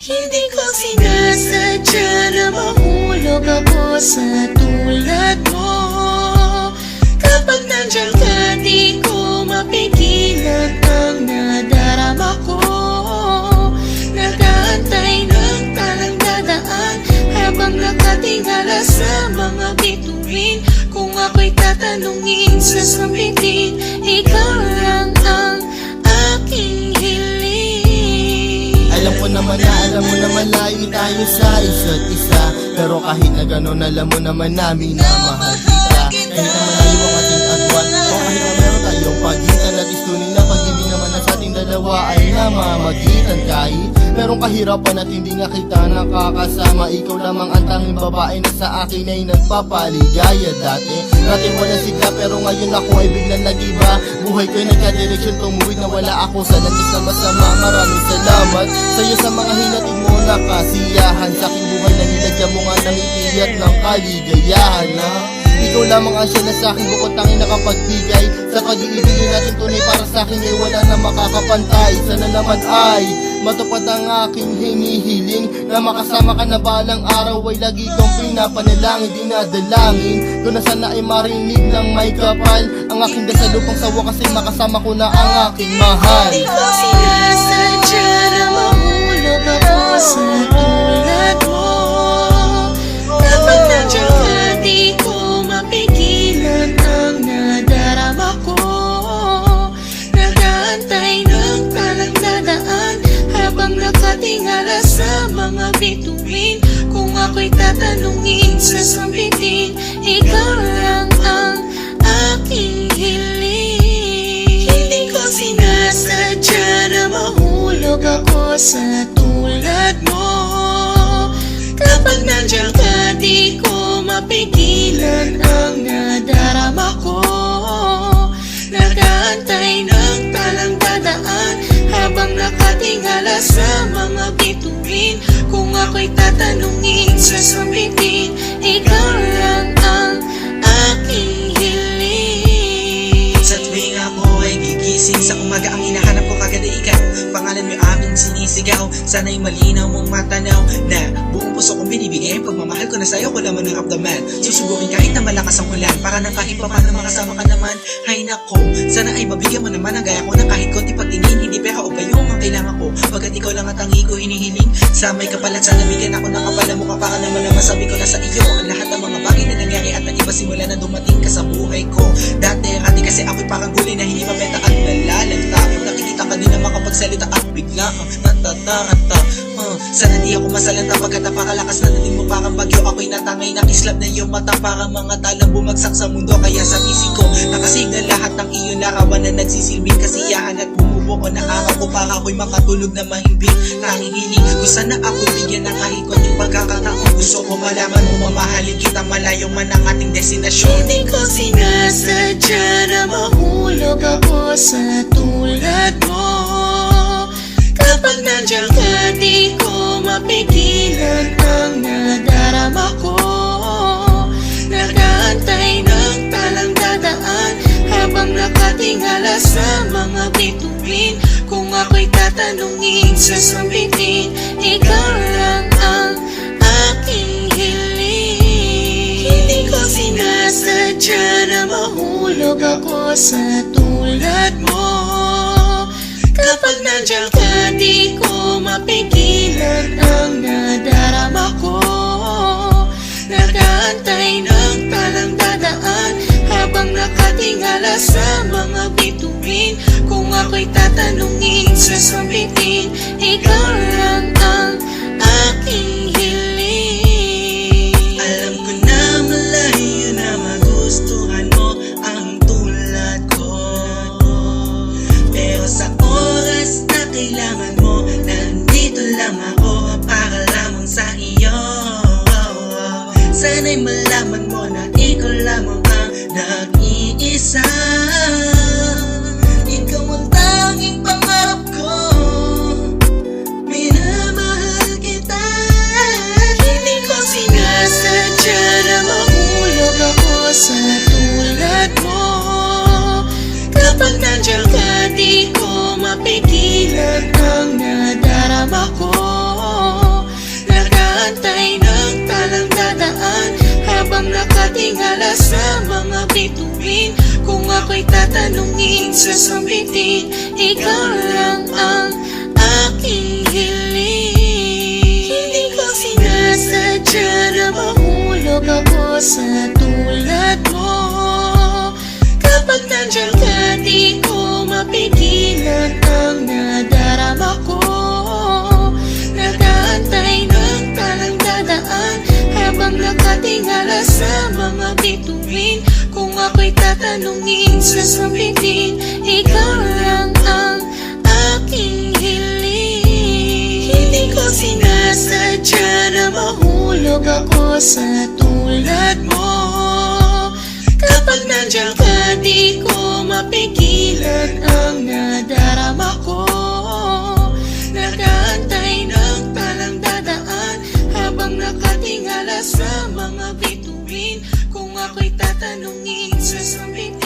Hindi ko sinasadya na mahulog ako sa tulad mo. Kapag nandiyan ka, di ko mapigilan ang nadarama ko. Nag-aantay ng talang dadaan habang nakatingala sa mga bituin. Kung ako'y tatanungin, sasabihin, ikaw lang ang aking hiling. Alam mo naman layo tayo sa isa't isa. Pero kahit na gano'n, alam mo naman namin na mahal kita. Kahit na malayo ang ating agwan, o kahit na meron tayong pagitan, at istunin na pag-ibig naman na sa ating dalawa ay namamagitan. Kahit merong kahirapan at hindi nga kita nakakasama, ikaw lamang ang tanging babae na sa akin ay nagpapaligaya. Dati wala sigla pero ngayon ako ay biglang nag-iba. Buhay ko'y nagka-direksyon, tumuwid na wala ako sa langis na masama. Maraming salamat sa'yo sa mga hinatid mo na kasiyahan. Sa aking buhay na nilagyan mo nga ng ngiti at ng kaligayahan, ha? Ikaw lamang ang siya na sa'kin bukod tanging nakapagbigay. Sa pag-iibigin natin tunay para sa'kin ay wala na makakapantay. Sana naman ay matupad ang aking hinihiling, na makasama ka na balang araw ay lagi kong pinapanalangin. Dinadalangin ko na sana ay marinig ng may kapal ang aking dasal upang sa wakas ay makasama ko na ang aking mahal. Hindi ko sinasadya na mahulog ako sa tulad mo. Kapag nandiyan ka, di ko mapigilan ang nadarama ko. Nag-aantay ng talang dadaan habang nakatingala sa mga bituin. Kung ako'y tatanungin, sasabihin, ikaw lang ang aking hiling. Hindi ko sinasadya na mahulog ako sa tulad mo. Kapag nandiyan ka, di ko mapigilan ang nadarama ko. Nag-aantay ng talang dadaan habang nakatingala sa mga bituin. Kung ako'y tatanungin, sasabihin, ikaw lang ang aking hiling. Sa tuwing ako ay gigising sa umaga, ang hinahanap ko kagad ay ikaw. Pangalan mo aming sinisigaw, sana'y malinaw mong matanaw na buong puso kong binibigay. Pagmamahal ko na sa'yo, ko naman ng abdaman. Susubukin kahit na malakas ang ulan, para nang kahit pa paano makasama ka naman. Hay nako, sana ay mabigyan mo naman ang gaya ko ng kahit konti pagtingin. Hindi pera o bayong ang kailangan ko, pagkat ikaw lang at tangi ko hinihiling. Sa may kapalat, sana bigyan ako ng kapala mo, para naman na masabi ko na sa iyo ang lahat ng mga bagay na nangyari at nag-iba simula na dumating ka sa buhay ko. Dati kasi ako'y parang gulay na hindi mabenta at nalalagta. Nakikita ka din na makapagsalita at bigla natatata. Sana di ako masalanta pagkat napakalakas na dating mo parang bagyo. Ako'y natangay na kislap na iyong mata, parang mga talang bumagsak sa mundo. Kaya sa isip ko nakasignal lahat ng iyong larawan na nagsisilbing kasiyahan at bumubuo na araw ko para ako'y makatulog na mahimbing. Nanginginig ko sana ako'y bigyan ng kahit konting pagkakataon. Gusto ko malaman mo mamahalin kita malayo man ang ating destinasyon. Hindi ko sinasadya na mahulog ako sa tulad mo. Kapag nandiyan ka, di ko mapigilan ang nadarama ko. Nag-aantay ng talang dadaan habang nakatingala sa mga bituin. Kung ako'y tatanungin, sasabihin, ikaw lang ang aking hiling. Hindi ko sinasadya na mahulog ako sa tulad mo. Kapag nandiyan ka, di ko mapigilan ang nadarama ko. Nag-aantay ng talang dadaan habang nakatingala sa mga bituin. Kung ako'y tatanungin, sasabihin, ikaw lang ang aking hiling. Alam ko na malayo na magustuhan mo ang tulad ko, pero sa oras na kailangan mo, nandito lang ako para lamang sa iyo. Sana'y malaman mo na ikaw lamang ang nag-iisa. Ikaw ang tanging pangarap ko, minamahal kita. Hindi ko sinasadya na mahulog ako sa tulad mo. Kapag nandiyan ka, di ko mapigilan ang nadarama ko. sa sambitin, ikaw lang ang aking hiling. Hindi ko sinasadya na mahulog ako sa tulad mo. Kapag nandiyan ka, di ko mapigilan ang nadarama ko. Nag-aantay ng talang dadaan habang nakatingala sa mga bituin. Kung ako'y tatanungin sa sambitin, ikaw lang ang aking hiling. Hindi ko sinasadya na mahulog ako sa tulad mo. Kapag nandiyan ka, di ko mapigilan ang nadarama ko. Nag-aantay ng talang dadaan habang nakatingala sa mga bituin. Kung ako'y tatanungin sa sambitin,